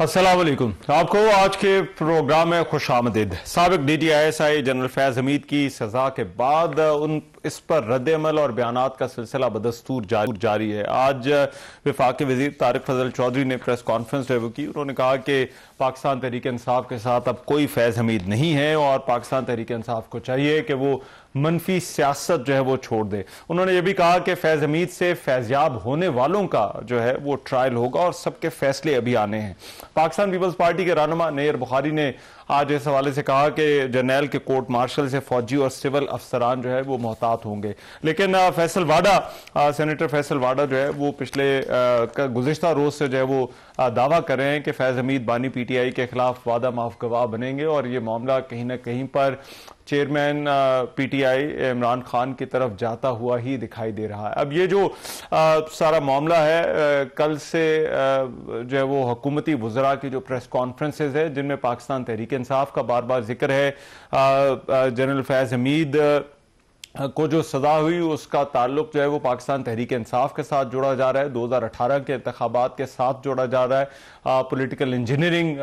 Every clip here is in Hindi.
अस्सलाम वालेकुम। आपको आज के प्रोग्राम में खुशामदीद। साबिक DTISI जनरल फैज हमीद की सजा के बाद इस पर रद्द-ए-अमल और बयानात का सिलसिला बदस्तूर जारी है। आज वफाकी वजीर तारिक फजल चौधरी ने प्रेस कॉन्फ्रेंस की। उन्होंने कहा कि पाकिस्तान तहरीक इंसाफ के साथ अब कोई फैज हमीद नहीं है और पाकिस्तान तहरीक इंसाफ को चाहिए कि वो मनफी सियासत जो है वो छोड़ दे। उन्होंने ये भी कहा कि फैज हमीद से फैजयाब होने वालों का जो है वो ट्रायल होगा और सबके फैसले अभी आने हैं। पाकिस्तान पीपल्स पार्टी के रहनुमा नैयर बुखारी ने आज इस हवाले से कहा कि जर्नैल के कोर्ट मार्शल से फौजी और सिविल अफसरान जो है वो मोहतात होंगे। लेकिन फैसल वाडा, सेनेटर फैसल वाडा जो है वो पिछले गुज़िश्ता रोज से जो है वो दावा कर रहे हैं कि फैज हमीद बानी PTI के खिलाफ वादा माफ गवाह बनेंगे और ये मामला कहीं ना कहीं पर चेयरमैन PTI इमरान खान की तरफ जाता हुआ ही दिखाई दे रहा है। अब ये जो सारा मामला है, कल से जो है वो हुकूमती वज़रा की जो प्रेस कॉन्फ्रेंसेज है जिनमें पाकिस्तान तहरीक इंसाफ का बार बार जिक्र है, जनरल फैज हमीद को जो सजा हुई उसका ताल्लुक जो है वो पाकिस्तान तहरीक इंसाफ के साथ जोड़ा जा रहा है, 2018 के इंतखाबात के साथ जोड़ा जा रहा है, पॉलिटिकल इंजीनियरिंग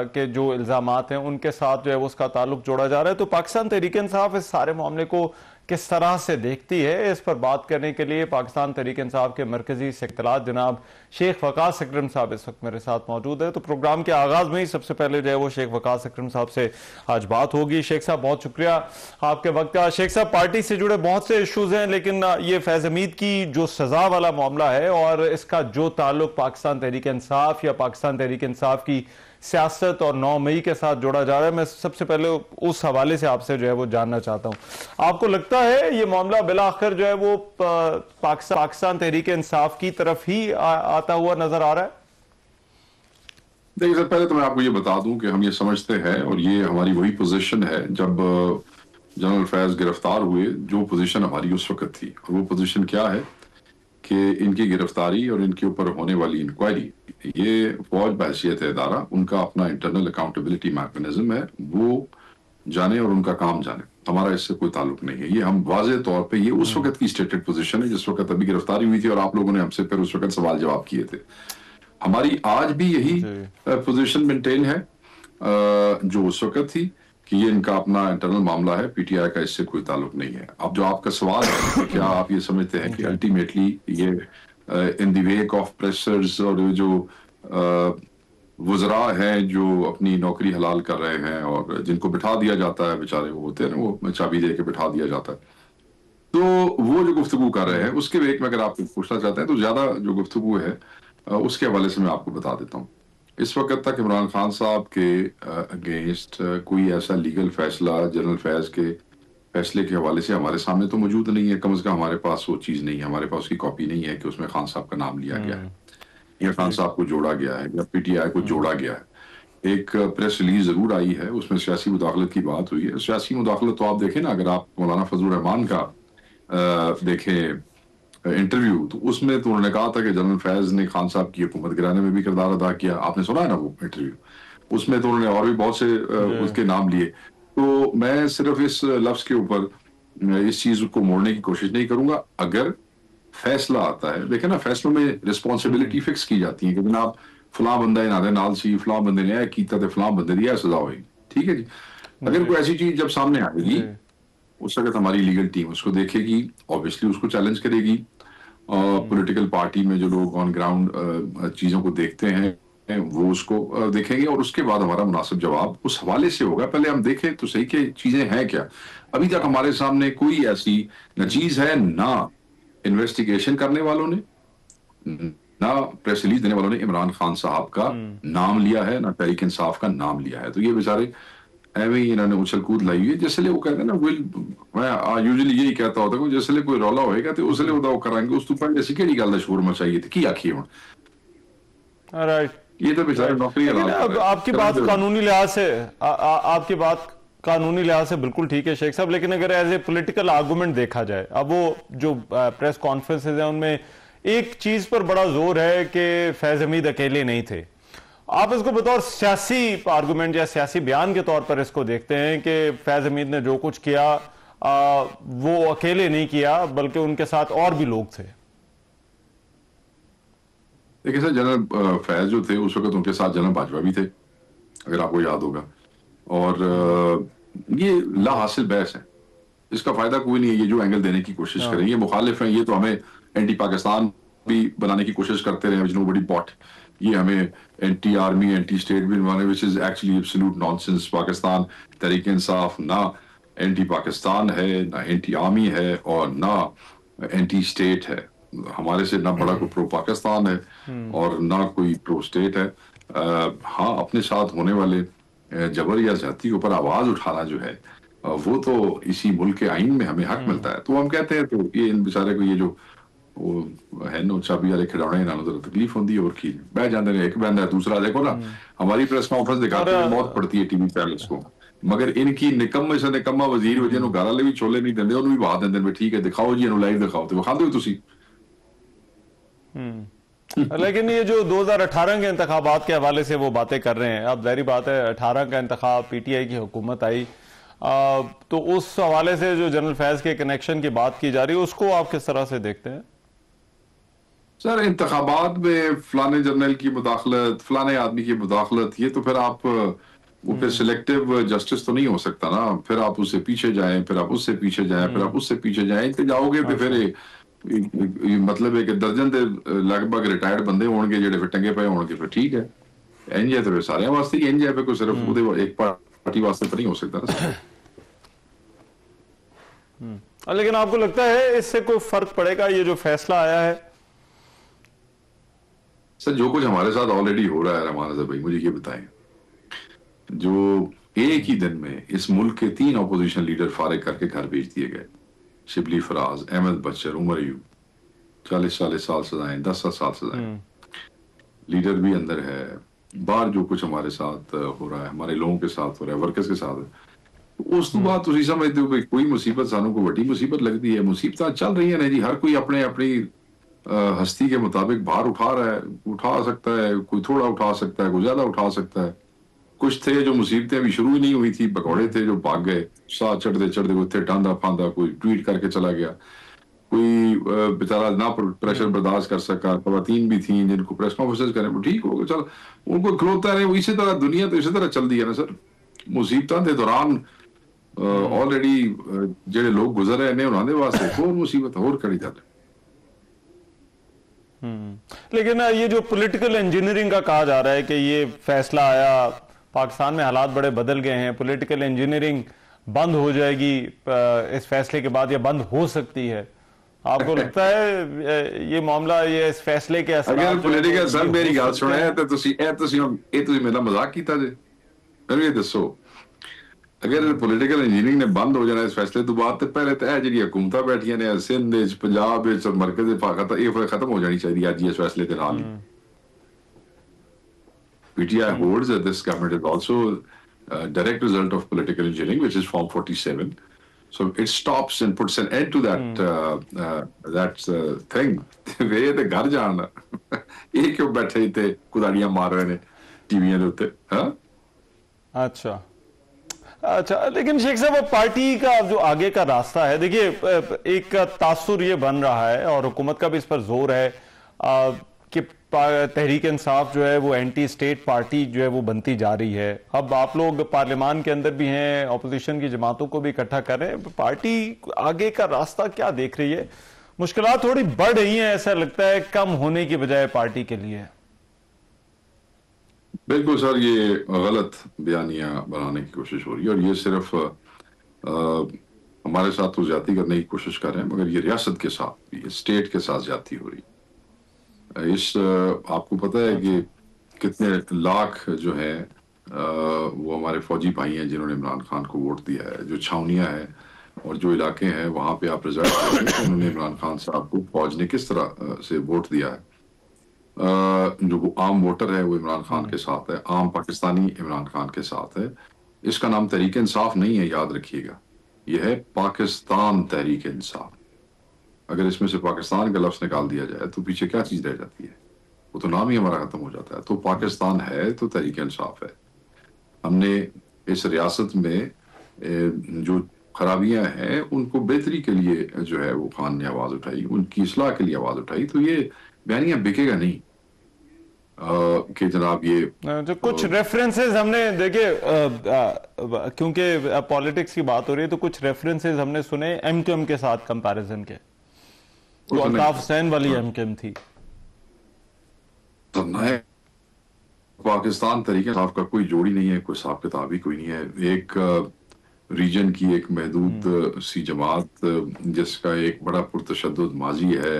के जो इल्ज़ामात हैं उनके साथ जो है वो उसका ताल्लुक जोड़ा जा रहा है। तो पाकिस्तान तहरीक इंसाफ इस सारे मामले को किस तरह से देखती है, इस पर बात करने के लिए पाकिस्तान तहरीक इंसाफ के मरकजी सेक्रेटरी जनाब शेख वकास अकरम साहब इस वक्त मेरे साथ मौजूद है। तो प्रोग्राम के आगाज में ही सबसे पहले जो है वो शेख वकास अकरम साहब से आज बात होगी। शेख साहब बहुत शुक्रिया आपके वक्त का। शेख साहब, पार्टी से जुड़े बहुत से इशूज हैं लेकिन ये फैज हमीद की जो सजा वाला मामला है और इसका जो ताल्लुक पाकिस्तान तहरीक इंसाफ या पाकिस्तान तहरीक इंसाफ की सियासत और 9 मई के साथ जोड़ा जा रहा है, मैं सबसे पहले उस हवाले से आपसे जो है वो जानना चाहता हूं। आपको लगता है ये मामला बिला आखिर जो है वो पाकिस्तान तहरीक इंसाफ की तरफ ही आता हुआ नजर आ रहा है? देखिए सर, पहले तो मैं आपको ये बता दूं कि हम ये समझते हैं और ये हमारी वही पोजीशन है जब जनरल फैज गिरफ्तार हुए, जो पोजीशन हमारी उस वक्त थी। और वो पोजीशन क्या है कि इनकी गिरफ्तारी और इनके ऊपर होने वाली इंक्वायरी, ये फौज बहैसियत इदारा, उनका अपना इंटरनल अकाउंटेबिलिटी मैकेनिज्म है, वो जाने और उनका काम जाने। हमारा इससे कोई ताल्लुक नहीं है। ये हम वाज़े तौर पे, ये उस वक्त की स्टेटेड पोजीशन है जिस वक्त अभी गिरफ्तारी हुई थी और आप लोगों ने हमसे फिर उस वक्त सवाल जवाब किए थे। हमारी आज भी यही पोजीशन मेंटेन है जो उस वक्त थी कि ये इनका अपना इंटरनल मामला है, PTI का इससे कोई ताल्लुक नहीं है। अब जो आपका सवाल है, क्या आप ये समझते हैं कि अल्टीमेटली ये in the wake of pressures और जो वज़रा हैं जो अपनी नौकरी हलाल कर रहे हैं और जिनको बिठा दिया जाता है, बेचारे वो होते हैं ना, वो चाबी दे के बिठा दिया जाता है, तो वो जो गुफ्तगू कर रहे हैं उसके वेक में अगर आप पूछना चाहते हैं तो ज्यादा जो गुफ्तगू है उसके हवाले से मैं आपको बता देता हूँ। इस वक्त तक इमरान खान साहब के अगेंस्ट कोई ऐसा लीगल फैसला जनरल फैज के फैसले के हवाले से हमारे सामने तो मौजूद नहीं है। कम से कम हमारे पास वो चीज नहीं है, हमारे पास उसकी कॉपी नहीं है कि उसमें खान साहब का नाम लिया गया है या खान साहब को जोड़ा गया है या PTI को जोड़ा गया है। एक प्रेस रिलीज जरूर आई है, उसमें सियासी मुदाखलत की बात हुई है। सियासी मुदाखलत तो आप देखें ना, अगर आप मौलाना फजलुर रहमान का देखें इंटरव्यू, तो उसमें तो उन्होंने कहा था कि जनरल फैज ने खान साहब की हुकूमत गिराने में भी किरदार अदा किया। आपने सुना है ना वो इंटरव्यू, उसमें तो उन्होंने और भी बहुत से उसके नाम लिए। तो मैं सिर्फ इस लफ्ज के ऊपर इस चीज को मोड़ने की कोशिश नहीं करूंगा। अगर फैसला आता है, देखे ना, फैसलों में रिस्पॉन्सिबिलिटी फिक्स की जाती है कि जनाब फलां बंदा इन्होंने नाल सी, फलां बंदे ने किया तो फलां बंदे की सजा होगी। ठीक है जी। अगर कोई ऐसी चीज जब सामने आएगी, उस वक्त हमारी लीगल टीम उसको देखेगी, ऑब्वियसली उसको चैलेंज करेगी। पॉलिटिकल पार्टी में जो लोग ऑन ग्राउंड चीजों को देखते हैं वो उसको देखेंगे और उसके बाद हमारा मुनासिब जवाब उस हवाले से होगा। पहले हम देखें तो सही कि चीजें हैं क्या। अभी तक हमारे सामने कोई ऐसी न चीज है, ना इन्वेस्टिगेशन करने वालों ने, ना प्रेस रिलीज देने वालों ने इमरान खान साहब का नाम लिया है, ना तहरीक इंसाफ का नाम लिया है। तो ये बेचारे एवं ही इन्होंने उछल कूद लाई हुई है। जैसे वो कहते हैं ना, मैं यूजुअली यही कहता होता हूँ, जैसे कोई रौला होएगा तो उसले वो कराएंगे, उस तो जैसी केड़ी गल शोर मचाई थी की आखिए हुण। राइट, ये तो बेचारे नौकरी। आपकी बात कानूनी लिहाज से आपकी बात कानूनी लिहाज से बिल्कुल ठीक है शेख साहब, लेकिन अगर एज ए पॉलिटिकल आर्गूमेंट देखा जाए, अब वो जो प्रेस कॉन्फ्रेंसेज हैं उनमें एक चीज पर बड़ा जोर है कि फैज हमीद अकेले नहीं थे। आप इसको बतौर सियासी आर्गुमेंट या सियासी बयान के तौर पर इसको देखते हैं कि फैज हमीद ने जो कुछ किया वो अकेले नहीं किया बल्कि उनके साथ और भी लोग थे? देखिए सर, जनरल फैज जो थे उस वक्त उनके साथ जनरल बाजवा भी थे, अगर आपको याद होगा। और ये ला हासिल बहस है, इसका फायदा कोई नहीं है। ये जो एंगल देने की कोशिश हाँ। करें, ये मुखालिफ हैं, ये तो हमें एंटी पाकिस्तान भी बनाने की कोशिश करते रहे, नो बड़ी बॉट। ये हमें एंटी आर्मी एंटी स्टेट भी बनाने, which is actually absolute nonsense. Pakistan Tehreek Insaf ना एंटी पाकिस्तान है, ना एंटी आर्मी है, और ना एंटी स्टेट है। हमारे से ना बड़ा कोई प्रो पाकिस्तान है और ना कोई प्रो स्टेट है। हाँ, अपने साथ होने वाले जबर या ज्यादती के ऊपर आवाज उठाना जो है, वो तो इसी मुल्क के आइन में हमें हक मिलता है। तो हम कहते हैं, तो ये इन बेचारे को ये जो वो है नो चाबी वाले खिलौने ना तो तकलीफ होती है, और की बह जाते हैं, एक बंदा है दूसरा। देखो ना, हमारी प्रेस कॉन्फ्रेंस दिखाते हैं, मौत पड़ती है टीवी चैनल्स को, मगर इनकी निकम्मे से निकम्मा वजीर वजह घर वाले भी छोले नहीं देंगे, उन्होंने भी बहा देंगे, ठीक है दिखाओ जी, लाइव दिखाओ, तो विखा दो तुसी। लेकिन ये जो 2018 के इंतखाबात के हवाले से वो बातें कर रहे हैं, अब जाहिर बात है 18 का इंतखाब, पीटीआई की हुकूमत आई, तो उस हवाले से जो जनरल फैज के कनेक्शन की बात की जा रही है, उसको आप किस तरह से देखते हैं? सर, इंतखाबात में फलाने जनरल की मुदाखलत, फलाने आदमी की मुदाखलत, ये तो फिर आप वो फिर सिलेक्टिव जस्टिस तो नहीं हो सकता ना। फिर आप उससे पीछे जाएं, फिर आप उससे पीछे जाएं, फिर आप उससे पीछे जाएं, तो जाओगे तो फिर मतलब एक दर्जन के लगभग रिटायर्ड बंदे होंगे जेडे फिर टंगे पे होंगे, फिर ठीक है। इंज है तो फिर सारे वास्ते ही इंज है, फिर कोई सिर्फ एक पार्टी वास्ते तो नहीं हो सकता ना। लेकिन आपको लगता है इससे कोई फर्क पड़ेगा, ये जो फैसला आया है? सर, जो कुछ हमारे साथ ऑलरेडी हो रहा है रमान भाई, मुझे ये बताएं, जो एक ही दिन में इस मुल्क के 3 अपोजिशन लीडर फारिग करके घर भेज दिए गए, शिबली फराज, अहमद बच्चर, उमर अयूब, 40-40 साल सजाएं, 10 साल सजाएं, लीडर भी अंदर है। बाहर जो कुछ हमारे साथ हो रहा है, हमारे लोगों के साथ हो रहा है, वर्कर्स के साथ है, उस तो बात तुम समझते हो कि कोई मुसीबत सानू को बड़ी मुसीबत लगती है। मुसीबत चल रही है ना जी, हर कोई अपने अपनी हस्ती के मुताबिक भार उठा रहा है, उठा सकता है, कोई थोड़ा उठा सकता है, कोई ज्यादा उठा सकता है। कुछ थे जो मुसीबतें अभी शुरू ही नहीं हुई थी, पकौड़े थे जो भाग गए, साथ चढ़ते चढ़ते कोई थे टांदा फांदा, कोई ट्वीट करके चला गया, कोई बेचारा ना प्रेशर बर्दाश्त कर सका। खवातीन भी थी जिनको प्रेस कॉन्फ्रेंस करें, वो ठीक हो गया, चल उनको खलोता रहे। वो इसी तरह दुनिया तो इसी तरह चल दी है ना सर। मुसीबतों के दौरान ऑलरेडी जेडे लोग गुजर रहे हैं, उन्होंने वास्ते एक और मुसीबत और कड़ी जा रही। लेकिन ये जो पॉलिटिकल इंजीनियरिंग का कहा जा रहा है कि ये फैसला आया, पाकिस्तान में हालात बड़े बदल गए हैं, पॉलिटिकल इंजीनियरिंग बंद हो जाएगी इस फैसले के बाद, या बंद हो सकती है, आपको लगता है ये मामला, ये इस फैसले के असर? अगर पॉलिटिकल सर मेरी गल सुने तो तुसी मेरा मजाक किया जे, मेरे ये दसो, अगर पॉलिटिकल इंजीनियरिंग ने बंद हो जाना इस फैसले तो बाद, तो पहले तो जी हुकूमत बैठिया ने सिंध पंजाब और मरकज ये खत्म हो जानी चाहिए अज इस फैसले के नाल। PTI holds that this government is also a direct result of political engineering, which is Form 47. So it stops and puts an end to that thing. वे तो घर जाना, ये क्यों बैठे थे कुदाड़ियां मार रहे ने टीवियां के उत्ते? हाँ, अच्छा अच्छा। लेकिन शेख साहब, पार्टी का जो आगे का रास्ता है, देखिए एक तासुर ये बन रहा है और हुकूमत का भी इस पर जोर है कि तहरीक इंसाफ जो है वो एंटी स्टेट पार्टी जो है वो बनती जा रही है। अब आप लोग पार्लियामान के अंदर भी हैं, अपोजिशन की जमातों को भी इकट्ठा कर रहे हैं, पार्टी आगे का रास्ता क्या देख रही है? मुश्किलात थोड़ी बढ़ रही हैं, ऐसा लगता है, कम होने की बजाय पार्टी के लिए। बिल्कुल सर, ये गलत बयानियां बनाने की कोशिश हो रही है, और ये सिर्फ हमारे साथ तो ज्यादती करने की कोशिश कर रहे हैं, मगर ये रियासत के साथ, ये स्टेट के साथ ज्यादती हो रही है। आपको पता है कि कितने लाख जो है वो हमारे फौजी भाई हैं जिन्होंने इमरान खान को वोट दिया है। जो छावनियां हैं और जो इलाके हैं वहां पे आप रिजल्ट देखें तो उन्होंने इमरान खान साहब को फौज ने किस तरह से वोट दिया है। जो वो आम वोटर है वो इमरान खान के साथ है, आम पाकिस्तानी इमरान खान के साथ है। इसका नाम तहरीक इंसाफ नहीं है, याद रखिएगा, यह है पाकिस्तान तहरीक इंसाफ। अगर इसमें से पाकिस्तान का लफ्ज निकाल दिया जाए तो पीछे क्या चीज रह जाती है? वो तो नाम ही हमारा खत्म हो जाता है। तो पाकिस्तान है तो तहरीक इंसाफ है। हमने इस रियासत में जो खराबियां हैं उनको बेहतरी के लिए जो है वो खान ने आवाज उठाई, उनकी इस्लाह के लिए आवाज उठाई। तो ये बयानियां बिकेगा नहीं, कि जनाब ये जो कुछ रेफरेंसेस हमने देखे, क्योंकि पॉलिटिक्स की बात हो रही है तो कुछ रेफरेंसेस हमने सुने एमक्यूएम के साथ कंपैरिजन के, तो अल्ताफ हुसैन वाली एमक्यूएम थी। तो नए पाकिस्तान तरीके इंसाफ का कोई जोड़ी नहीं है, कोई हिसाब किताब ही कोई नहीं है। एक रीजन की एक महदूद सी जमात जिसका एक बड़ा पुरतशद्दुद माजी है,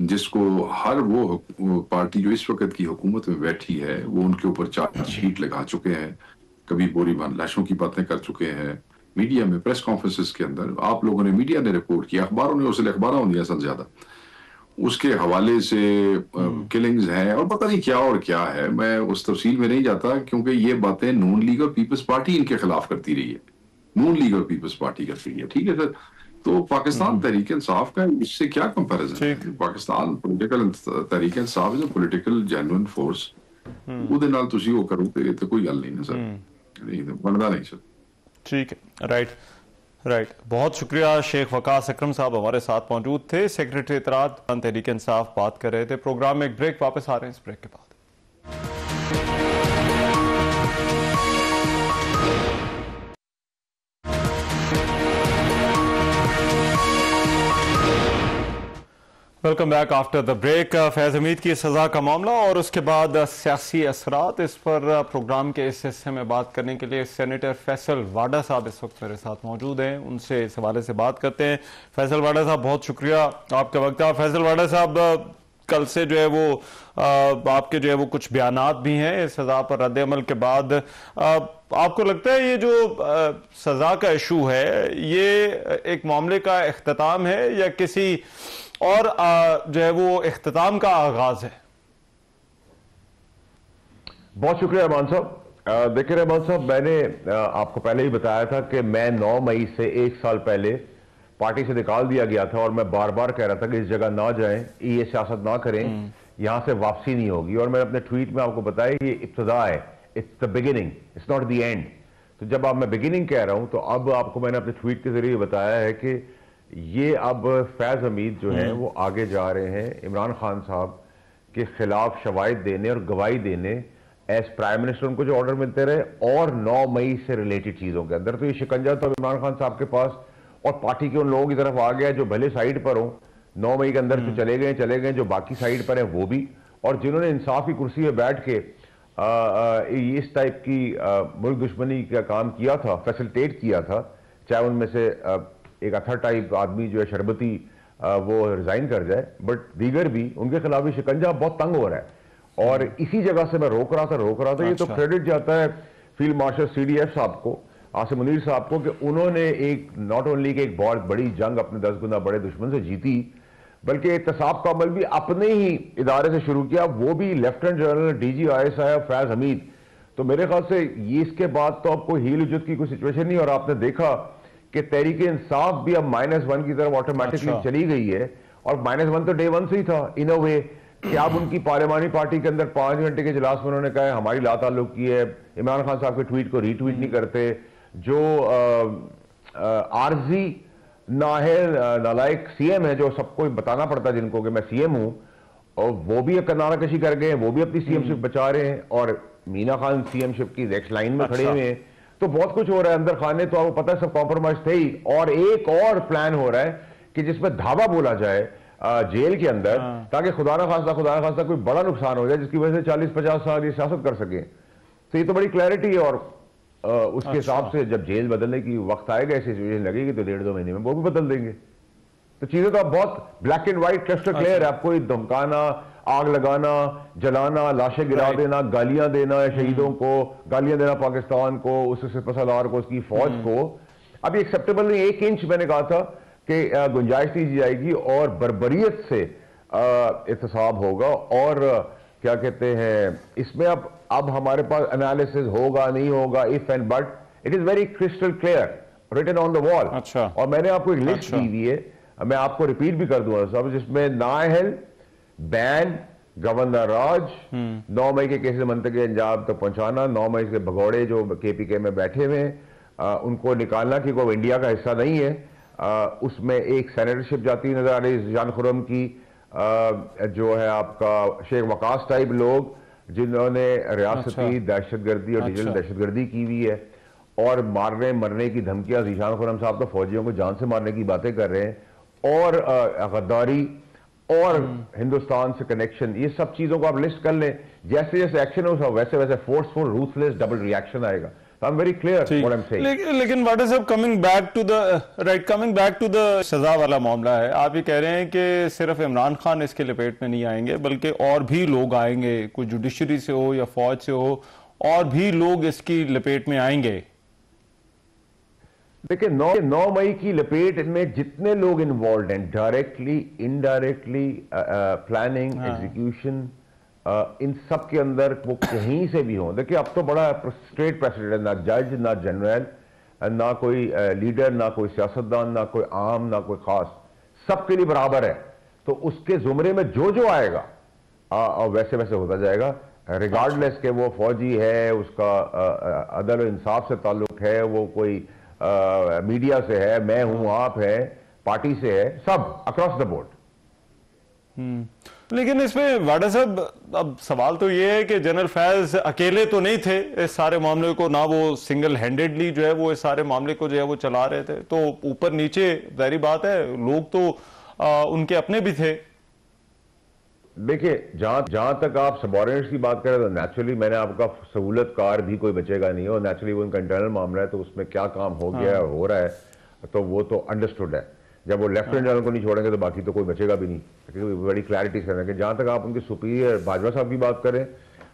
जिसको हर वो पार्टी जो इस वक्त की हुकूमत में बैठी है वो उनके ऊपर चार्जशीट लगा चुके हैं, कभी बोरी लाशों की बातें कर चुके हैं मीडिया में, प्रेस कॉन्फ्रेंसेस के अंदर। आप लोगों ने, मीडिया ने रिपोर्ट किया, अखबारों ने, उससे अखबारों ने असल ज्यादा उसके हवाले से किलिंग्स हैं और पता नहीं क्या और क्या है। मैं उस तफसील में नहीं जाता क्योंकि ये बातें नून लीग और पीपल्स पार्टी इनके खिलाफ करती रही है, नून लीग और पीपल्स पार्टी करती रही है, ठीक है सर। तो पाकिस्तान तहरीक इंसाफ का इससे क्या कंपैरिजन है? Pakistan political Tehreek Insaf is a political genuine force, ਉਹਦੇ ਨਾਲ ਤੁਸੀਂ ਉਹ करो तो कोई गल नहीं ना सर, नहीं बनता नहीं सर। ठीक है, राइट। बहुत शुक्रिया। शेख वकास अकरम साहब हमारे साथ मौजूद थे, सेक्रेटरी इत्तलात तहरीक इंसाफ बात कर रहे थे। प्रोग्राम में एक ब्रेक, वापस आ रहे हैं इस ब्रेक के बाद। Welcome back after the break. Faiz Hameed की सजा का मामला और उसके बाद सियासी असरात, इस पर प्रोग्राम के इस हिस्से में बात करने के लिए सेनेटर फैसल वाडा साहब इस वक्त मेरे साथ मौजूद हैं। उनसे इस हवाले से बात करते हैं। फैसल वाडा साहब, बहुत शुक्रिया आपका वक्त। फैसल वाडा साहब, कल से जो है वो आपके जो है वो कुछ बयानात भी हैं सजा पर रद्द अमल के बाद। आपको लगता है ये जो सजा का इशू है ये एक मामले का इख्तिताम है या किसी और जो है वो इख्तिताम का आगाज है? बहुत शुक्रिया रहमान साहब। देखिए रहमान साहब, मैंने आपको पहले ही बताया था कि मैं 9 मई से 1 साल पहले पार्टी से निकाल दिया गया था और मैं बार बार कह रहा था कि इस जगह ना जाएं, ये सियासत ना करें, यहां से वापसी नहीं होगी। और मैंने अपने ट्वीट में आपको बताया ये इब्तिदा है, it's the beginning, it's not the end. तो जब आप मैं बिगिनिंग कह रहा हूं तो अब आपको मैंने अपने ट्वीट के जरिए बताया है कि ये अब फैज हमीद जो है वो आगे जा रहे हैं इमरान खान साहब के खिलाफ शवाहिद देने और गवाही देने एज प्राइम मिनिस्टर, उनको जो ऑर्डर मिलते रहे, और 9 मई से रिलेटेड चीजों के अंदर। तो ये शिकंजा तो इमरान खान साहब के पास और पार्टी के उन लोगों की तरफ आ गया जो भले साइड पर हो, 9 मई के अंदर तो चले गए, जो बाकी साइड पर है वो भी, और जिन्होंने इंसाफ की कुर्सी में बैठ के इस टाइप की मुल्क दुश्मनी का काम किया था, फैसिलिटेट किया था, चाहे उनमें से एक अथर टाइप आदमी जो है शरबती वो रिजाइन कर जाए, बट दीगर भी उनके खिलाफ भी शिकंजा बहुत तंग हो रहा है। और इसी जगह से मैं रोक रहा था। ये तो क्रेडिट जाता है फील्ड मार्शल CDF साहब को, आसिम मुनीर साहब को, कि उन्होंने एक नॉट ओनली कि एक बहुत बड़ी जंग अपने 10 गुना बड़े दुश्मन से जीती, बल्कि एहतसाब का अमल भी अपने ही इदारे से शुरू किया, वो भी lieutenant general DG ISI Faiz Hamid. तो मेरे ख्याल से ये इसके बाद तो अब कोई हील उजत की कोई सिचुएशन नहीं। और आपने देखा कि तहरीक इंसाफ भी अब -1 की तरफ ऑटोमेटिकली चली गई है, और -1 तो डे 1 से ही था इन अ वे, कि अब उनकी पार्लियामानी पार्टी के अंदर 5 घंटे के इजलास में उन्होंने कहा हमारी ला ताल्लुक की है, इमरान खान साहब के ट्वीट को रीट्वीट नहीं करते, जो आरजी नाहल नालायक CM है, जो सबको बताना पड़ता है जिनको कि मैं CM हूं, और वो भी किनारा कशी कर गए, वो भी अपनी CMशिप बचा रहे हैं, और मीना खान CMशिप की नेक्स्ट लाइन में खड़े हुए हैं। तो बहुत कुछ हो रहा है अंदर खाने, तो आपको पता है सब कॉम्प्रोमाइज थे ही। और एक और प्लान हो रहा है कि जिसमें धावा बोला जाए जेल के अंदर, ताकि खुदा ना खास्ता कोई बड़ा नुकसान हो जाए जिसकी वजह से 40-50 साल ये सियासत कर सके। तो ये तो बड़ी क्लैरिटी है। और उसके हिसाब से जब जेल बदलने की वक्त आएगा, ऐसी सिचुएशन लगेगी तो 1.5-2 महीने में वो भी बदल देंगे। तो चीजें तो अब बहुत black and white crystal clear है। आपको धमकाना, आग लगाना, जलाना, लाशें गिरा देना, गालियां देना शहीदों को, गालियां देना पाकिस्तान को, उस सिपहसालार को, उसकी फौज को, अब ये एक्सेप्टेबल नहीं। 1 इंच मैंने कहा था कि गुंजाइश दी जाएगी और बर्बरियत से एहतसाब होगा। और क्या कहते हैं, इसमें अब हमारे पास एनालिसिस होगा नहीं होगा, if and but, it is very crystal clear written on the wall. और मैंने आपको एक लिस्ट दी हुई है, मैं आपको रिपीट भी कर दूंगा साहब, जिसमें नाअहल, बैन, गवर्नर राज, 9 मई के केसेस मंतके अंजाम तक पहुंचाना, 9 मई के भगौड़े जो KPK में बैठे हुए हैं उनको निकालना कि वो इंडिया का हिस्सा नहीं है। उसमें एक सेनेटरशिप जाती नजर आ रही जान खुरम की, जो है आपका शेख वकास टाइप लोग, जिन्होंने रियासती दहशतगर्दी और डिजिटल दहशतगर्दी की हुई है और मारने मरने की धमकियां। ज़ीशान खुर्रम साहब तो फौजियों को जान से मारने की बातें कर रहे हैं और गद्दारी और हिंदुस्तान से कनेक्शन, ये सब चीजों को आप लिस्ट कर लें। जैसे जैसे एक्शन होगा वैसे वैसे फोर्सफुल रूथलेस डबल रिएक्शन आएगा। I am very clear what I am saying. लेकिन what is coming back to the सजा वाला मामला है। आप ये कह रहे हैं कि सिर्फ इमरान खान इसके लपेट में नहीं आएंगे बल्कि और भी लोग आएंगे, कोई जुडिशरी से हो या फौज से हो, और भी लोग इसकी लपेट में आएंगे। देखिए 9 मई की लपेट में जितने लोग इन्वॉल्व हैं, डायरेक्टली इनडायरेक्टली, प्लानिंग, एग्जीक्यूशन, इन सब के अंदर वो कहीं से भी हों। देखिए अब तो बड़ा स्ट्रेट प्रेसिडेंट है, ना जज ना जनरल, ना कोई लीडर, ना कोई सियासतदान, ना कोई आम, ना कोई खास, सबके लिए बराबर है। तो उसके जुमरे में जो जो आएगा वैसे वैसे होता जाएगा, रिगार्डलेस के वो फौजी है, उसका अदल और इंसाफ से ताल्लुक है, वो कोई मीडिया से है, मैं हूं, आप है, पार्टी से है, सब अक्रॉस द बोर्ड। लेकिन इसमें वाडा साहब अब सवाल तो ये है कि जनरल फैज अकेले तो नहीं थे इस सारे मामले को, ना वो सिंगल हैंडेडली जो है वो इस सारे मामले को जो है वो चला रहे थे, तो ऊपर नीचे जाहिर बात है लोग तो उनके अपने भी थे। देखिए जहां तक आप सबॉर्डिनेट्स की बात करें तो नेचुरली मैंने आपका सहूलतकार भी कोई बचेगा नहीं, और नेचुरली वो उनका इंटरनल मामला है, तो उसमें क्या काम हो गया है और हो रहा है तो वो तो अंडरस्टूड है। जब वो लेफ्टिनेंट जनरल को नहीं छोड़ेंगे तो बाकी तो कोई बचेगा भी नहीं, क्योंकि बड़ी क्लैरिटी से कि जहां तक आप उनके सुपीरियर बाजवा साहब की बात करें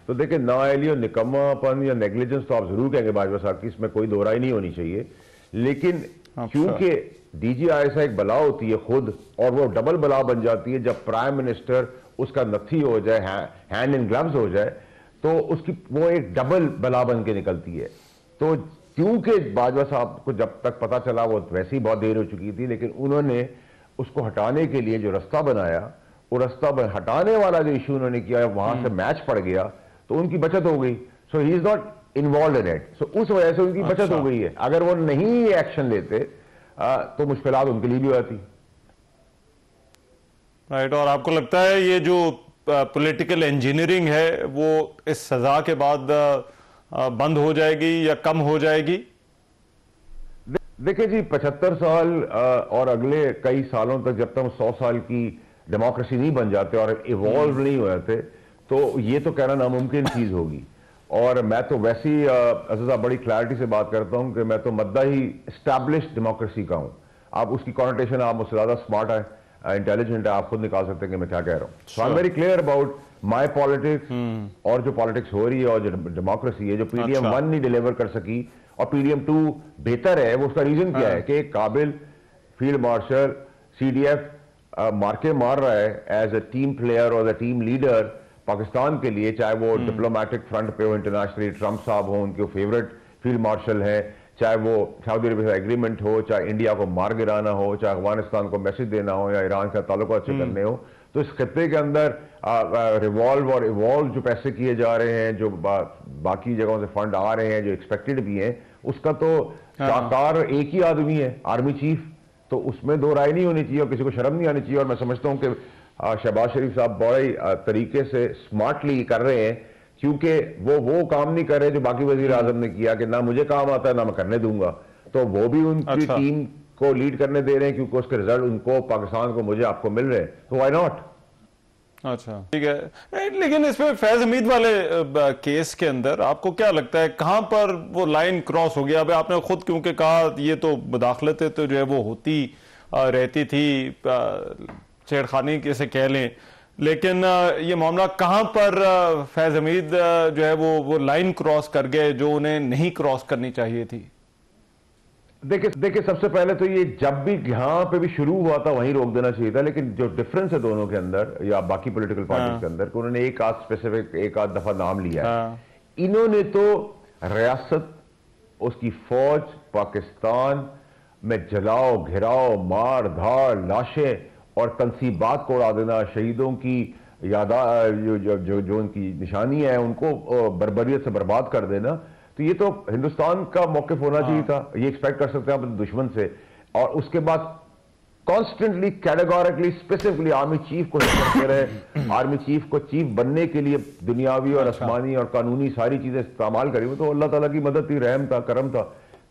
तो देखिए नाअहली और निकम्मापन या नेग्लिजेंस तो आप जरूर कहेंगे बाजवा साहब की, इसमें कोई दो राय नहीं होनी चाहिए। लेकिन क्योंकि DGISI एक बला होती है खुद, और वो डबल बला बन जाती है जब प्राइम मिनिस्टर उसका नथी हो जाए, हैंड इन ग्लव्स हो जाए, तो उसकी वो एक डबल बला बन के निकलती है। तो क्योंकि बाजवा साहब को जब तक पता चला वो वैसे ही बहुत देर हो चुकी थी, लेकिन उन्होंने उसको हटाने के लिए जो रास्ता बनाया, वो रास्ता हटाने वाला जो इशू उन्होंने किया वहां से मैच पड़ गया तो उनकी बचत हो गई। So he is not involve in it, so उस वजह से उनकी बचत हो गई है। अगर वो नहीं एक्शन लेते तो मुश्किलात उनके लिए भी आती। राइट, और आपको लगता है ये जो पॉलिटिकल इंजीनियरिंग है वो इस सजा के बाद बंद हो जाएगी या कम हो जाएगी? देखिए जी 75 साल और अगले कई सालों तक जब तक 100 साल की डेमोक्रेसी नहीं बन जाते और इवॉल्व नहीं हो जाते तो ये तो कहना नामुमकिन चीज होगी। और मैं तो वैसे ही अज़ीज़ साहब बड़ी क्लैरिटी से बात करता हूं कि मैं तो मद्दा ही एस्टैब्लिश्ड डेमोक्रेसी का हूं। आप उसकी कॉनोटेशन आप मुझसे ज्यादा स्मार्ट है, इंटेलिजेंट है, आप खुद निकाल सकते हैं कि मैं क्या कह रहा हूं। So I am very clear about my politics और जो पॉलिटिक्स हो रही है और जो डेमोक्रेसी है, जो PDM 1 नहीं डिलीवर कर सकी और PDM 2 बेहतर है, वो उसका रीजन क्या है कि एक काबिल फील्ड मार्शल CDF मार्के मार रहा है एज अ टीम प्लेयर और द टीम लीडर पाकिस्तान के लिए, चाहे वो डिप्लोमेटिक फ्रंट पे हो, इंटरनेशनली ट्रंप साहब हो, उनके फेवरेट फील्ड मार्शल हैं, चाहे वो सऊदी अरब से एग्रीमेंट हो, चाहे इंडिया को मार गिराना हो, चाहे अफगानिस्तान को मैसेज देना हो या ईरान का ताल्लुक अच्छे करने हो, तो इस खत्ते के अंदर रिवॉल्व और इवॉल्व जो पैसे किए जा रहे हैं, जो बाकी जगहों से फंड आ रहे हैं, जो एक्सपेक्टेड भी हैं, उसका तो साकार एक ही आदमी है, आर्मी चीफ। तो उसमें दो राय नहीं होनी चाहिए और किसी को शर्म नहीं आनी चाहिए। और मैं समझता हूं कि शहबाज शरीफ साहब बड़े तरीके से स्मार्टली कर रहे हैं, क्योंकि वो काम नहीं कर रहे जो बाकी वजीर आजम ने किया कि ना मुझे काम आता है ना मैं करने दूंगा। तो वो भी उनकी टीम को लीड करने दे रहे हैं क्योंकि उसके रिजल्ट उनको, पाकिस्तान को, मुझे, आपको मिल रहे हैं, तो व्हाई नॉट। अच्छा ठीक है, लेकिन इसमें फैज हमीद वाले केस के अंदर आपको क्या लगता है कहां पर वो लाइन क्रॉस हो गया? अब आपने खुद क्योंकि कहा ये तो मुदाखलतें तो जो है वो होती रहती थी, छेड़खानी कैसे कह लें, लेकिन ये मामला कहां पर फैज हमीद जो है वो लाइन क्रॉस कर गए जो उन्हें नहीं क्रॉस करनी चाहिए थी? देखिए सबसे पहले तो ये जब भी यहां पे भी शुरू हुआ था वहीं रोक देना चाहिए था, लेकिन जो डिफरेंस है दोनों के अंदर या बाकी पॉलिटिकल पार्टीज के अंदर कि उन्होंने एक आध स्पेसिफिक एक आध दफा नाम लिया है। इन्होंने तो रियासत, उसकी फौज, पाकिस्तान में जलाओ, घिराओ, मार धाड़, लाशें और तनसीबात को उड़ा देना, शहीदों की यादा जो उनकी निशानी है उनको बर्बरियत से बर्बाद कर देना, तो ये तो हिंदुस्तान का मौकिफ होना चाहिए था। ये एक्सपेक्ट कर सकते हैं आप दुश्मन से। और उसके बाद constantly categorically specifically army chief को करते रहे, आर्मी चीफ को चीफ बनने के लिए दुनियावी और आसमानी और कानूनी सारी चीजें इस्तेमाल करी। वो तो अल्लाह ताला की मदद थी, रहम था, करम था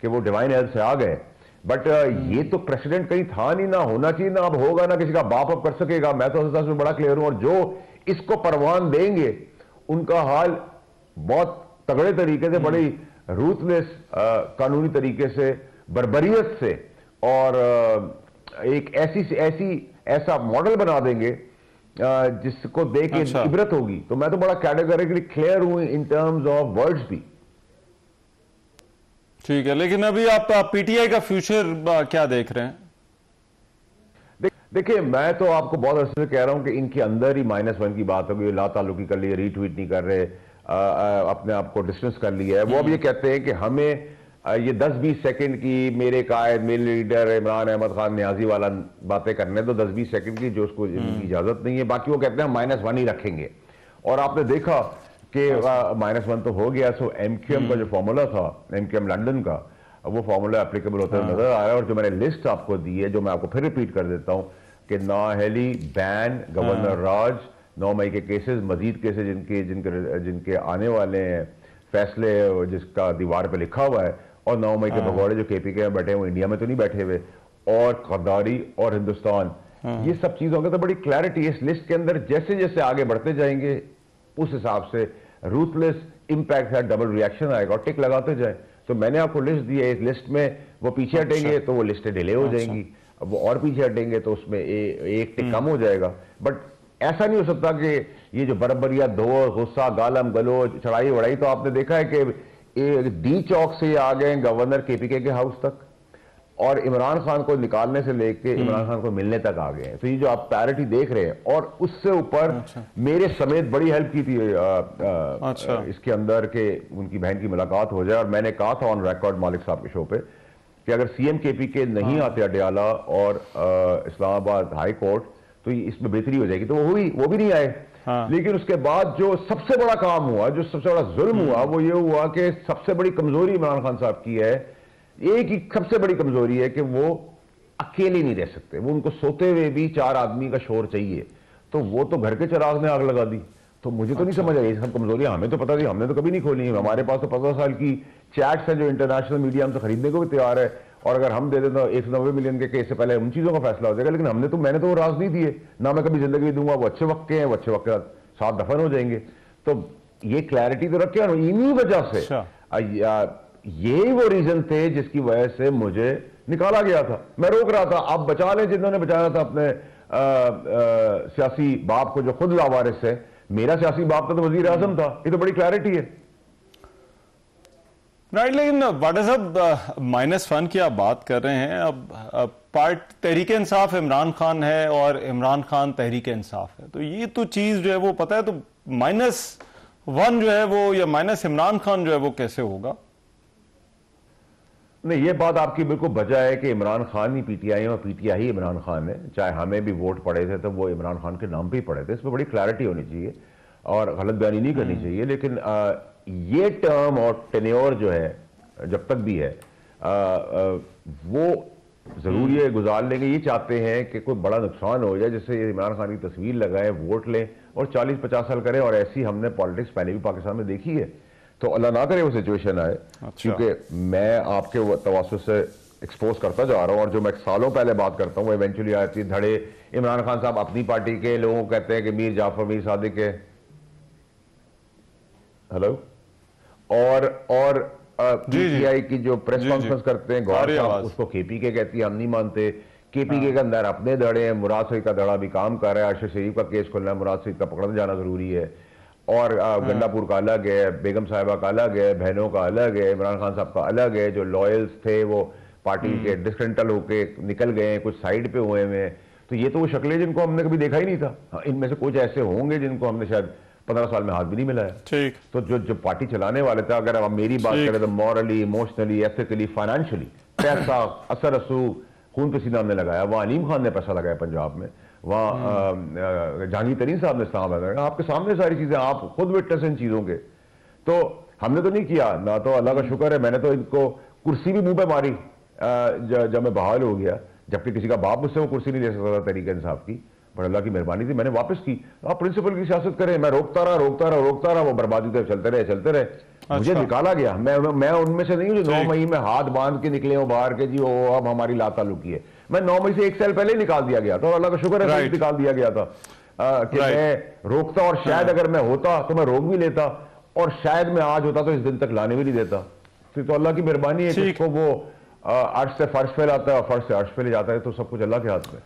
कि वो डिवाइन हेल्थ से आ गए। बट ये तो प्रेसिडेंट कहीं था नहीं, ना होना चाहिए, ना अब होगा, ना किसी का बाप अब कर सकेगा। मैं तो उसमें बड़ा क्लियर हूं, और जो इसको परवान देंगे उनका हाल बहुत तगड़े तरीके से, बड़ी रूथलेस कानूनी तरीके से, बर्बरियत से, और एक ऐसा मॉडल बना देंगे जिसको देख के इबरत होगी। तो मैं तो बड़ा कैटेगोरिकली क्लियर हूं इन टर्म्स ऑफ वर्ड्स भी। ठीक है, लेकिन अभी आप पीटीआई का फ्यूचर क्या देख रहे हैं? देखिए, मैं तो आपको बहुत अर्से से कह रहा हूं कि इनके अंदर ही -1 की बात होगी, ला ताल्लुकी कर लिए, रीट्वीट नहीं कर रहे, अपने आप को डिस्टेंस कर लिया है। वो अब ये कहते हैं कि हमें ये 10-20 सेकंड की मेरे कायद, मेरे लीडर इमरान अहमद खान न्याजी वाला बातें करने तो 10-20 सेकंड की, जो उसको इजाजत नहीं है। बाकी वो कहते हैं -1 ही रखेंगे। और आपने देखा कि -1 तो हो गया। सो MQM का जो फॉर्मूला था, MQM लंदन का, वो फॉर्मूला एप्लीकेबल होता है नजर आ रहा है। और जो मैंने लिस्ट आपको दी है, जो मैं आपको फिर रिपीट कर देता हूं कि नाअहली, बैन, गवर्नर राज, 9 मई के केसेस, मजीद केसेस जिनके आने वाले हैं, फैसले जिसका दीवार पे लिखा हुआ है, और 9 मई के भगौड़े जो KPK में बैठे हैं, वो इंडिया में तो नहीं बैठे हुए, और गद्दारी और हिंदुस्तान, ये सब चीजों का तो बड़ी क्लैरिटी इस लिस्ट के अंदर। जैसे जैसे आगे बढ़ते जाएंगे उस हिसाब से रूथलेस इंपैक्ट है, डबल रिएक्शन आएगा, और टिक लगाते जाए। तो मैंने आपको लिस्ट दी है, इस लिस्ट में वो पीछे हटेंगे तो वो लिस्टें डिले हो जाएंगी, अब वो और पीछे हटेंगे तो उसमें एक टिक कम हो जाएगा। बट ऐसा नहीं हो सकता कि ये जो बरबरिया, धो, गुस्सा, गालम गलोच, चढ़ाई वड़ाई, तो आपने देखा है कि डी चौक से आ गए गवर्नर KPK के हाउस तक, और इमरान खान को निकालने से लेके इमरान खान को मिलने तक आ गए हैं। तो ये जो आप पैरिटी देख रहे हैं, और उससे ऊपर मेरे समेत बड़ी हेल्प की थी इसके अंदर के उनकी बहन की मुलाकात हो जाए। और मैंने कहा था ऑन रिकॉर्ड मालिक साहब के शो पे कि अगर CM KPK नहीं आते अडयाला और इस्लामाबाद हाई कोर्ट, तो इसमें बेहतरी हो जाएगी। तो वो भी नहीं आए। लेकिन उसके बाद जो सबसे बड़ा काम हुआ, जो सबसे बड़ा जुल्म हुआ, वो ये हुआ कि सबसे बड़ी कमजोरी इमरान खान साहब की है, एक ही सबसे बड़ी कमजोरी है कि वो अकेले नहीं रह सकते। वो उनको सोते हुए भी 4 आदमी का शोर चाहिए। तो वो तो घर के चिराग में आग लगा दी। तो मुझे तो नहीं समझ आई, ये सब कमजोरियां हमें तो पता थी, हमने तो कभी नहीं खोली। हमारे पास तो 15 साल की चैट्स है जो इंटरनेशनल मीडिया हमसे खरीदने को भी तैयार है, और अगर हम दे दें तो 190 मिलियन के केस से पहले उन चीजों का फैसला हो जाएगा। लेकिन मैंने तो वो राज नहीं दिए, ना मैं कभी जिंदगी दूंगा। वो अच्छे वक्त के हैं, वो अच्छे वक्त के साथ दफन हो जाएंगे। तो ये क्लैरिटी तो रखे, इन्हीं वजह से यही वो रीजन थे जिसकी वजह से मुझे निकाला गया था। मैं रोक रहा था, आप बचा लें जिन्होंने बचाया था अपने सियासी बाप को, जो खुद लावारिस है। मेरा सियासी बाप तो वजीर आजम था। ये तो बड़ी क्लैरिटी है, राइट। लेकिन वाडा साहब, -1 की आप बात कर रहे हैं। अब तहरीक इंसाफ इमरान खान है और इमरान खान तहरीक इंसाफ है, तो ये तो चीज जो है वो पता है। तो -1 जो है वो, या माइनस इमरान खान जो है वो कैसे होगा? नहीं, ये बात आपकी बिल्कुल बजा है कि इमरान खान ही PTI है और PTI ही इमरान खान है। चाहे हमें भी वोट पड़े थे तो वो इमरान खान के नाम पे ही पड़े थे। इसमें बड़ी क्लैरिटी होनी चाहिए और गलत बयानी नहीं करनी चाहिए। लेकिन ये टर्म और टेन्योर जो है, जब तक भी है, वो जरूरी है, गुजार लेंगे। ये चाहते हैं कि कोई बड़ा नुकसान हो जाए, जिससे इमरान खान की तस्वीर लगाए, वोट लें और 40-50 साल करें। और ऐसी हमने पॉलिटिक्स पहले भी पाकिस्तान में देखी है। तो अल्लाह ना करे वो सिचुएशन आए। क्योंकि मैं आपके तवज्जुह से एक्सपोज करता जा रहा हूं, और जो मैं सालों पहले बात करता हूं वो इवेंचुअली आती है धड़े। इमरान खान साहब अपनी पार्टी के लोगों को कहते हैं कि मीर जाफर, मीर सादिक है, हेलो, और PTI की जो प्रेस कॉन्फ्रेंस करते हैं गौर साहब, उसको KPK कहती है, हम नहीं मानते। KPK के अंदर अपने धड़े हैं, मुराद सईद का धड़ा भी काम कर रहा है, अरशद शरीफ का केस खुलना है, मुराद सईद का पकड़ने जाना जरूरी है, और गंडापुर का अलग है, बेगम साहिबा का अलग है, बहनों का अलग है, इमरान खान साहब का अलग है। जो लॉयल्स थे वो पार्टी के डिस्कंटल होके निकल गए, कुछ साइड पे हुए हैं। तो ये तो वो शक्लें जिनको हमने कभी देखा ही नहीं था। इनमें से कुछ ऐसे होंगे जिनको हमने शायद 15 साल में हाथ भी नहीं मिलाया। ठीक। तो जो पार्टी चलाने वाले थे, अगर अब मेरी बात करें तो मॉरली, इमोशनली, एथिकली, फाइनेंशियली, पैसा, असर असू, खून पसीना हमने लगाया। वहां अलीम खान ने पैसा लगाया पंजाब में, वहां जहांगीर तरीन साहब ने इस्लाम लगाया। आपके सामने सारी चीजें, आप खुद विटनेस इन चीजों के। तो हमने तो नहीं किया ना, तो अल्लाह का शुक्र है मैंने तो इनको कुर्सी भी मुंह पे मारी जब मैं बहाल हो गया। जबकि किसी का बाप मुझसे वो कुर्सी नहीं ले सकता था तहरीक इंसाफ की, पर अल्लाह की मेहरबानी थी, मैंने वापस की। आप प्रिंसिपल की सियासत करें, मैं रोकता रहा, वो बर्बादी तो चलते रहे। मुझे निकाला गया, मैं उनमें से नहीं हूं जो 9 मई में हाथ बांध के निकले हो बाहर के जी ओ अब हमारी लातालुकी है। मैं 9 मई से 1 साल पहले ही निकाल दिया गया था, और अल्लाह का शुक्र है निकाल दिया गया था कि मैं रोकता, और शायद अगर मैं होता तो मैं रोक भी लेता, और शायद मैं आज होता तो इस दिन तक लाने भी नहीं देता। तो अल्लाह की मेहरबानी है कि उसको वो अर्श से फर्श पे लाता है और फर्श से अर्श पे ले जाता है, तो सब कुछ अल्लाह के हाथ में।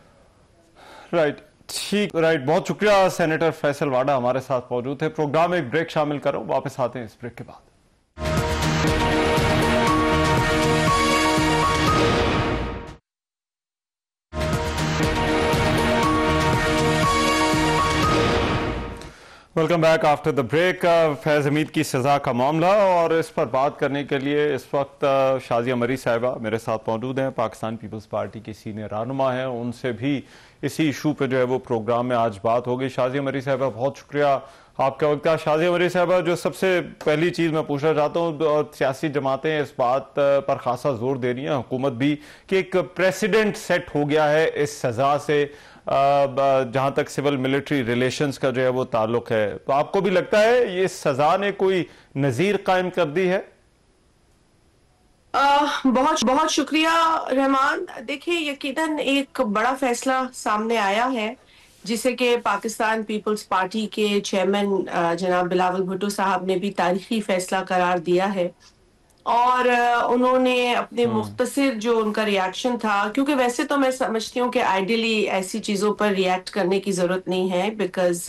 राइट, ठीक, राइट, बहुत शुक्रिया। सेनेटर फैसल वाडा हमारे साथ मौजूद थे। प्रोग्राम में एक ब्रेक शामिल करो, वापस आते हैं इस ब्रेक के बाद। Welcome back after the break. Faiz Hameed की सजा का मामला, और इस पर बात करने के लिए इस वक्त शाजिया मरी साहिबा मेरे साथ मौजूद हैं, पाकिस्तान पीपल्स पार्टी की सीनियर रहनुमा हैं। उनसे भी इसी इशू पे जो है वो प्रोग्राम में आज बात होगी। शाजिया मरी साहिबा, बहुत शुक्रिया आपका वक्त का। शाजिया मरी साहिबा, जो सबसे पहली चीज मैं पूछना चाहता हूँ, सियासी जमातें इस बात पर खासा जोर दे रही हैं, हुकूमत भी, कि एक प्रेसिडेंट सेट हो गया है इस सजा से, जहां तक सिविल मिलिट्री रिलेशंस का जो है वो ताल्लुक है। तो आपको भी लगता है ये सजा ने कोई नजीर कायम कर दी है? बहुत बहुत शुक्रिया रहमान। देखिए, यकीनन एक बड़ा फैसला सामने आया है, जिसे कि पाकिस्तान पीपल्स पार्टी के चेयरमैन जनाब बिलावल भुट्टो साहब ने भी तारीखी फैसला करार दिया है। और उन्होंने अपने मुख्तसर जो उनका रिएक्शन था, क्योंकि वैसे तो मैं समझती हूँ कि आइडियली ऐसी चीज़ों पर रिएक्ट करने की ज़रूरत नहीं है, बिकॉज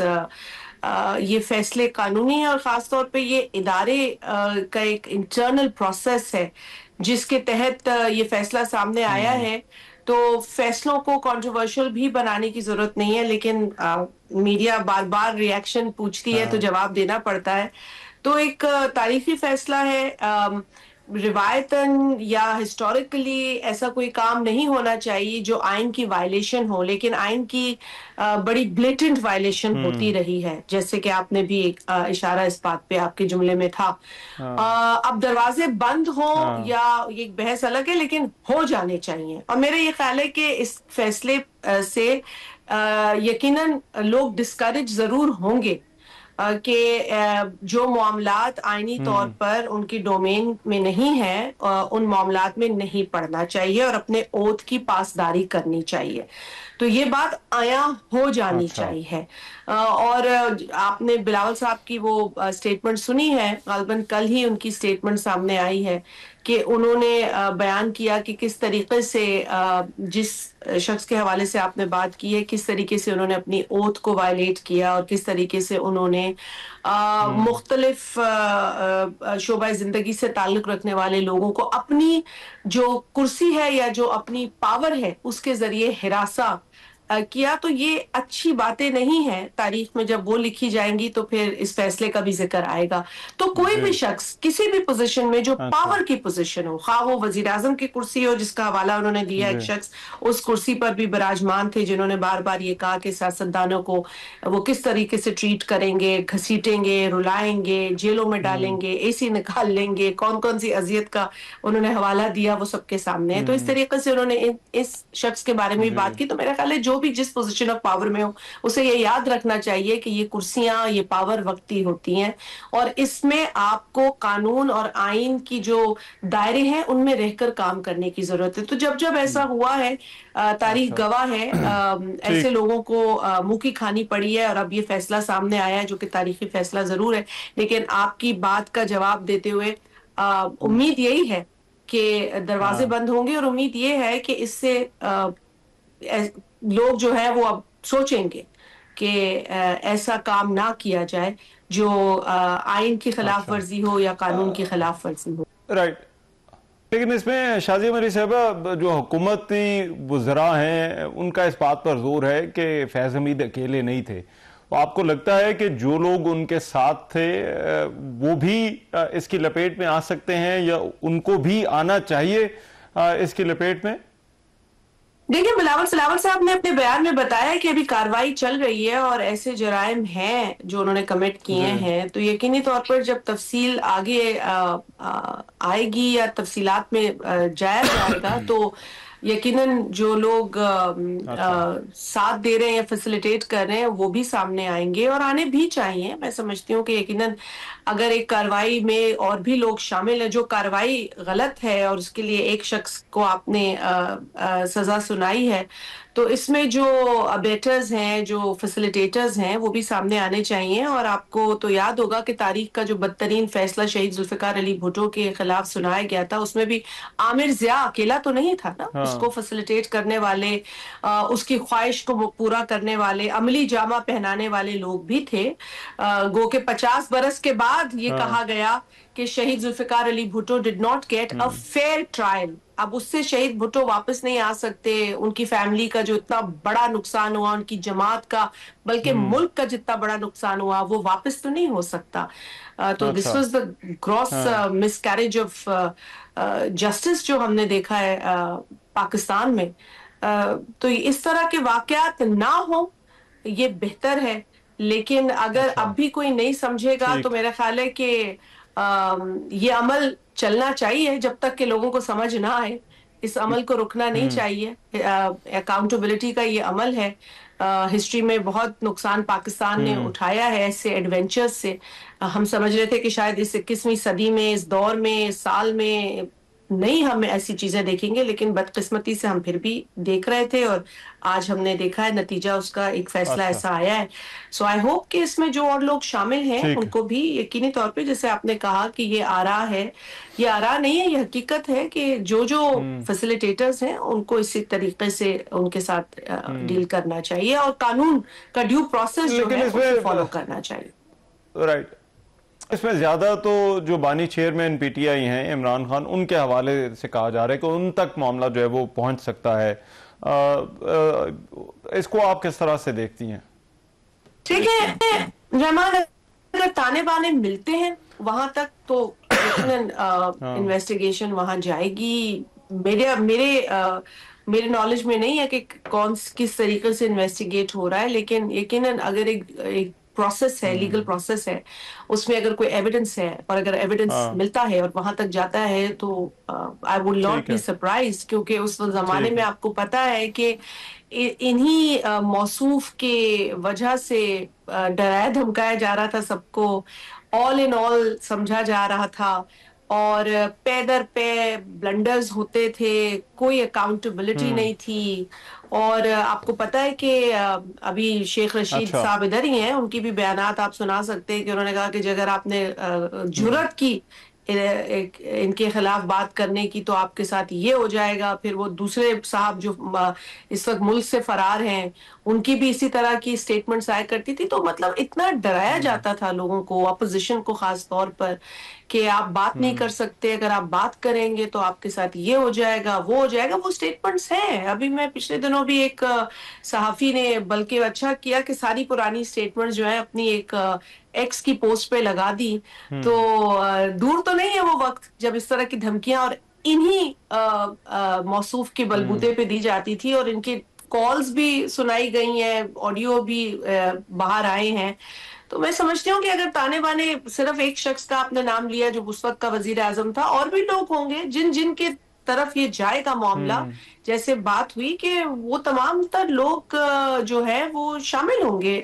ये फैसले कानूनी है, और ख़ास तौर पे ये इदारे का एक इंटरनल प्रोसेस है जिसके तहत ये फैसला सामने आया है। तो फैसलों को कंट्रोवर्शियल भी बनाने की ज़रूरत नहीं है, लेकिन मीडिया बार बार रिएक्शन पूछती है तो जवाब देना पड़ता है। तो एक तारीखी फैसला है। रिवायतन या हिस्टोरिकली ऐसा कोई काम नहीं होना चाहिए जो आइन की वायलेशन हो, लेकिन आइन की बड़ी ब्लेटेंट वायलेशन होती रही है, जैसे कि आपने भी एक इशारा इस बात पे आपके जुमले में था। अब दरवाजे बंद हो या ये एक बहस अलग है, लेकिन हो जाने चाहिए। और मेरा ये ख्याल है कि इस फैसले से यकीनन लोग डिस्करेज जरूर होंगे कि जो मामलात आईनी तौर पर उनकी डोमेन में नहीं है, उन मामलात में नहीं पड़ना चाहिए और अपने ओथ की पासदारी करनी चाहिए। तो ये बात आया हो जानी चाहिए। और आपने बिलावल साहब की वो स्टेटमेंट सुनी है, गालबन कल ही उनकी स्टेटमेंट सामने आई है कि उन्होंने बयान किया कि किस तरीके से जिस शख्स के हवाले से आपने बात की है, किस तरीके से उन्होंने अपनी ओथ को वायलेट किया और किस तरीके से उन्होंने मुख्तलिफ शोबा जिंदगी से ताल्लुक रखने वाले लोगों को अपनी जो कुर्सी है या जो अपनी पावर है उसके जरिए हिरासा किया। तो ये अच्छी बातें नहीं है। तारीख में जब वो लिखी जाएंगी तो फिर इस फैसले का भी जिक्र आएगा। तो कोई भी शख्स किसी भी पोजीशन में जो पावर की पोजीशन हो, खा वो वजीर आजम की कुर्सी हो जिसका हवाला उन्होंने दिया, एक शख्स उस कुर्सी पर भी विराजमान थे जिन्होंने बार बार ये कहा कि सियासतदानों को वो किस तरीके से ट्रीट करेंगे, घसीटेंगे, रुलाएंगे, जेलों में डालेंगे, एसी निकाल लेंगे, कौन कौन सी अजियत का उन्होंने हवाला दिया, वो सबके सामने है। तो इस तरीके से उन्होंने इस शख्स के बारे में भी बात की। तो मेरा ख्याल है जो भी जिस पोजीशन ऑफ पावर में हो उसे ये याद रखना चाहिए कि ये कुर्सियां, ये पावर वक्ती होती हैं और इसमें आपको कानून और आइन की जो दायरे हैं उनमें रहकर काम करने की जरूरत है। तो जब जब ऐसा हुआ है, तारीख गवाह है, ऐसे लोगों को मुंह की खानी पड़ी है और अब ये फैसला सामने आया है जो कि तारीखी फैसला जरूर है। लेकिन आपकी बात का जवाब देते हुए उम्मीद यही है कि दरवाजे बंद होंगे और उम्मीद ये है कि इससे लोग जो है वो अब सोचेंगे कि ऐसा काम ना किया जाए जो आइन की खिलाफ वर्जी हो या कानून की खिलाफ वर्जी हो। राइट। लेकिन इसमें शाजिया मरी साहबा, जो हुकूमती वज़रा हैं उनका इस बात पर जोर है कि फैज हमीद अकेले नहीं थे। तो आपको लगता है कि जो लोग उनके साथ थे वो भी इसकी लपेट में आ सकते हैं या उनको भी आना चाहिए इसकी लपेट में? देखिए, बिलावल साहब ने अपने बयान में बताया कि अभी कार्रवाई चल रही है और ऐसे जराइम हैं जो उन्होंने कमिट किए हैं। तो यकीनी तौर पर जब तफसील आगे आएगी या तफसीलात में जाया जाएगा तो यकीनन जो लोग साथ दे रहे हैं या फैसिलिटेट कर रहे हैं वो भी सामने आएंगे और आने भी चाहिए। मैं समझती हूँ कि यकीनन अगर एक कार्रवाई में और भी लोग शामिल हैं, जो कार्रवाई गलत है और उसके लिए एक शख्स को आपने सजा सुनाई है, तो इसमें जो अबेटर्स हैं, जो फैसिलिटेटर्स हैं, वो भी सामने आने चाहिए। और आपको तो याद होगा कि तारीख का जो बदतरीन फैसला शहीद जुल्फिकार अली भुट्टो के खिलाफ सुनाया गया था, उसमें भी आमिर जिया अकेला तो नहीं था ना। उसको फैसिलिटेट करने वाले, उसकी ख्वाहिश को पूरा करने वाले, अमली जामा पहनाने वाले लोग भी थे। गो के 50 बरस के बाद ये कहा गया कि शहीद Zulfikar Ali Bhutto did not get a fair trial. अब उससे शहीद भुट्टो वापस नहीं आ सकते। उनकी फैमिली का जो इतना बड़ा नुकसान हुआ, उनकी जमात का, बल्कि मुल्क का जितना बड़ा नुकसान हुआ, वो वापस तो नहीं हो सकता। तो this was the gross miscarriage of justice जो हमने देखा है पाकिस्तान में। तो इस तरह के वाकयात ना हो, ये बेहतर है। लेकिन अगर अब भी कोई नहीं समझेगा तो मेरा ख्याल है कि ये अमल चलना चाहिए जब तक कि लोगों को समझ ना आए। इस अमल को रुकना नहीं चाहिए। अकाउंटेबिलिटी का ये अमल है। हिस्ट्री में बहुत नुकसान पाकिस्तान ने उठाया है ऐसे एडवेंचर्स से। हम समझ रहे थे कि शायद इस 21वीं सदी में, इस दौर में, इस साल में नहीं हम ऐसी चीजें देखेंगे, लेकिन बदकिस्मती से हम फिर भी देख रहे थे और आज हमने देखा है नतीजा उसका, एक फैसला ऐसा आया है। सो आई होप कि इसमें जो और लोग शामिल हैं उनको भी यकीनी तौर पे, जैसे आपने कहा कि ये आरा है, ये आरा नहीं है, ये हकीकत है कि जो फैसिलिटेटर्स हैं उनको इसी तरीके से उनके साथ डील करना चाहिए और कानून का ड्यू प्रोसेस जो है उसे फॉलो करना चाहिए। राइट। इसमें ज्यादा तो जो बानी चेयरमैन पीटीआई हैं इमरान खान, उनके हवाले से कहा जा रहा है कि उन तक मामला जो है वो पहुंच सकता है। इसको आप किस तरह से देखती हैं? ठीक है रहमान, अगर ताने बाने मिलते हैं वहां तक तो इन्वेस्टिगेशन वहां जाएगी। मेरे नॉलेज में नहीं है कि किस तरीके से इन्वेस्टिगेट हो रहा है, लेकिन यकीनन अगर एक प्रोसेस है, लीगल प्रोसेस है, उसमें अगर कोई एविडेंस है और अगर एविडेंस मिलता है और वहां तक जाता है तो I would not be surprise, क्योंकि उस जमाने में आपको पता है कि इन्हीं मौसूफ के वजह से डराया धमकाया जा रहा था सबको, ऑल इन ऑल समझा जा रहा था और पे दर पे ब्लंडर्स होते थे, कोई अकाउंटेबिलिटी नहीं थी। और आपको पता है कि अभी शेख रशीद साहब इधर ही हैं, उनकी भी बयानात आप सुना सकते हैं कि उन्होंने कहा कि अगर आपने जुर्रत की इनके खिलाफ बात करने की तो आपके साथ ये हो जाएगा। फिर वो दूसरे साहब जो इस वक्त मुल्क से फरार हैं, उनकी भी इसी तरह की स्टेटमेंट्स आया करती थी। तो मतलब इतना डराया जाता था लोगों को, अपोजिशन को खास तौर पर, कि आप बात नहीं कर सकते, अगर आप बात करेंगे तो आपके साथ ये हो जाएगा, वो हो जाएगा। वो स्टेटमेंट्स हैं। अभी मैं पिछले दिनों भी एक सहाफी ने बल्कि अच्छा किया कि सारी पुरानी स्टेटमेंट्स जो है अपनी एक एक्स की पोस्ट पे लगा दी। तो दूर तो नहीं है वो वक्त जब इस तरह की धमकियां और इन्हीं मौसूफ के बलबूते पे दी जाती थी और इनकी कॉल्स भी सुनाई गई हैं, ऑडियो भी बाहर आए हैं। तो मैं समझती हूँ कि अगर ताने बाने, सिर्फ एक शख्स का आपने नाम लिया जो उस वक्त का वजीर आजम था, और भी लोग होंगे जिन के तरफ ये जाएगा मामला, जैसे बात हुई कि वो तमाम तर लोग जो है वो शामिल होंगे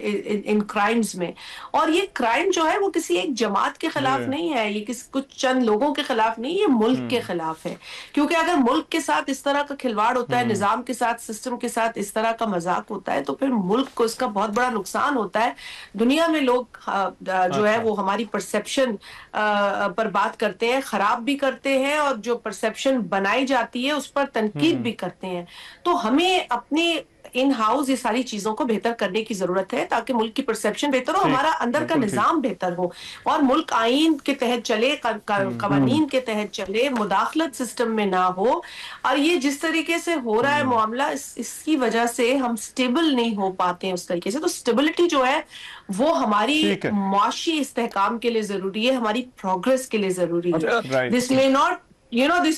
इन क्राइम्स में। और ये क्राइम जो है वो किसी एक जमात के खिलाफ नहीं है, ये कुछ चंद लोगों के खिलाफ नहीं, ये मुल्क के खिलाफ है। क्योंकि अगर मुल्क के साथ इस तरह का खिलवाड़ होता है, निजाम के साथ, सिस्टम के साथ इस तरह का मजाक होता है, तो फिर मुल्क को इसका बहुत बड़ा नुकसान होता है। दुनिया में लोग जो है वो हमारी परसेप्शन पर बात करते हैं, खराब भी करते हैं, और जो परसेप्शन बनाई जाती है उस पर तनकीद भी करते हैं। तो हमें अपने इन हाउस ये सारी चीजों को बेहतर करने की जरूरत है ताकि मुल्क की परसेप्शन बेहतर हो, हमारा अंदर का निजाम बेहतर हो और मुल्क आईन के तहत चले, कवानीन के तहत चले, मुदाखलत सिस्टम में ना हो। और ये जिस तरीके से हो रहा है मामला, इसकी वजह से हम स्टेबल नहीं हो पाते हैं उस तरीके से। तो स्टेबिलिटी जो है वो हमारी माशी इस्तेहकाम के लिए जरूरी है, हमारी प्रोग्रेस के लिए जरूरी है। दिस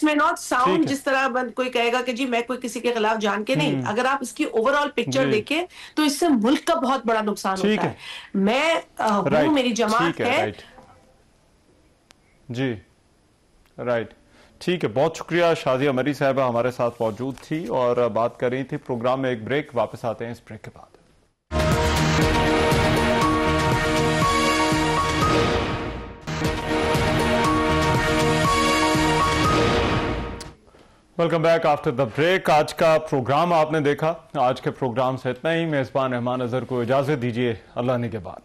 मे नॉट साउंड जिस तरह कोई कहेगा कि जी मैं कोई किसी के खिलाफ जान के नहीं, अगर आप इसकी ओवरऑल पिक्चर देखें तो इससे मुल्क का बहुत बड़ा नुकसान होता है। मैं मेरी जमात है। जी राइट। ठीक है, बहुत शुक्रिया। शाजिया मरी साहबा हमारे साथ मौजूद थी और बात कर रही थी। प्रोग्राम में एक ब्रेक, वापस आते हैं इस ब्रेक के बाद। Welcome back after the break. आज का प्रोग्राम आपने देखा। आज के प्रोग्राम से इतना ही। मेजबान रहमान अजहर को इजाजत दीजिए। अल्लाह ने के बाद।